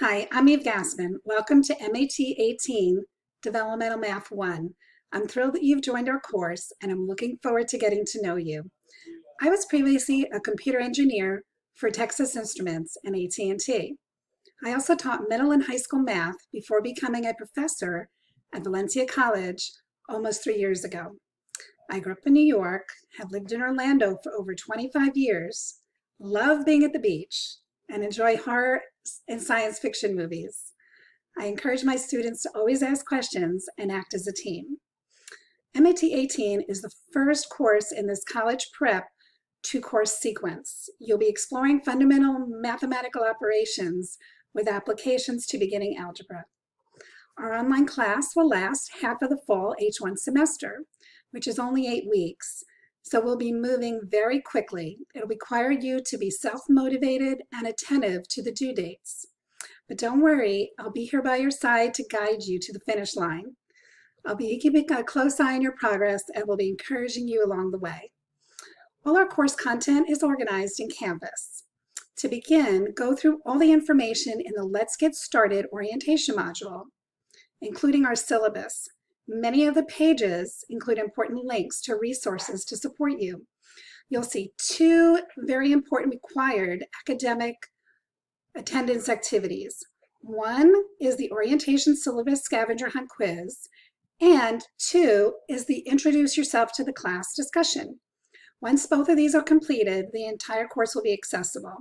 Hi, I'm Eve Gassman. Welcome to MAT0018 Developmental Math 1. I'm thrilled that you've joined our course and I'm looking forward to getting to know you. I was previously a computer engineer for Texas Instruments and AT&T. I also taught middle and high school math before becoming a professor at Valencia College almost 3 years ago. I grew up in New York, have lived in Orlando for over 25 years, love being at the beach, and enjoy horror and science fiction movies. I encourage my students to always ask questions and act as a team. MAT0018 is the first course in this college prep two-course sequence. You'll be exploring fundamental mathematical operations with applications to beginning algebra. Our online class will last half of the fall H1 semester, which is only 8 weeks. So we'll be moving very quickly. It'll require you to be self-motivated and attentive to the due dates. But don't worry, I'll be here by your side to guide you to the finish line. I'll be keeping a close eye on your progress and will be encouraging you along the way. All our course content is organized in Canvas. To begin, go through all the information in the Let's Get Started orientation module, including our syllabus. Many of the pages include important links to resources to support you. You'll see 2 very important required academic attendance activities. One is the orientation syllabus scavenger hunt quiz, and 2 is the introduce yourself to the class discussion. Once both of these are completed, the entire course will be accessible.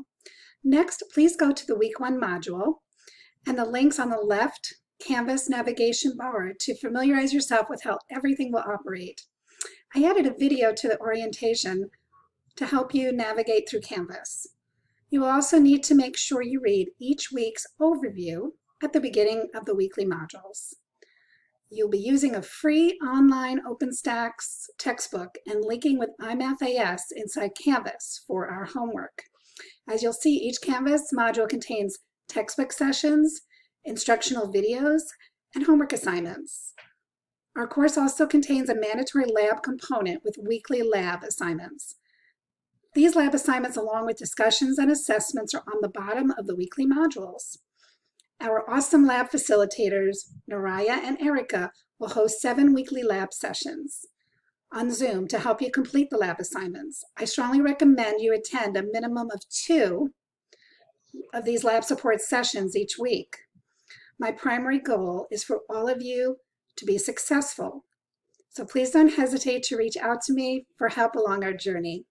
Next, please go to the week 1 module and the links on the left Canvas navigation bar to familiarize yourself with how everything will operate. I added a video to the orientation to help you navigate through Canvas. You will also need to make sure you read each week's overview at the beginning of the weekly modules. You'll be using a free online OpenStax textbook and linking with iMathAS inside Canvas for our homework. As you'll see, each Canvas module contains textbook sessions, instructional videos, and homework assignments. Our course also contains a mandatory lab component with weekly lab assignments. These lab assignments, along with discussions and assessments, are on the bottom of the weekly modules. Our awesome lab facilitators, Naraya and Erica, will host 7 weekly lab sessions on Zoom to help you complete the lab assignments. I strongly recommend you attend a minimum of 2 of these lab support sessions each week. My primary goal is for all of you to be successful. So please don't hesitate to reach out to me for help along our journey.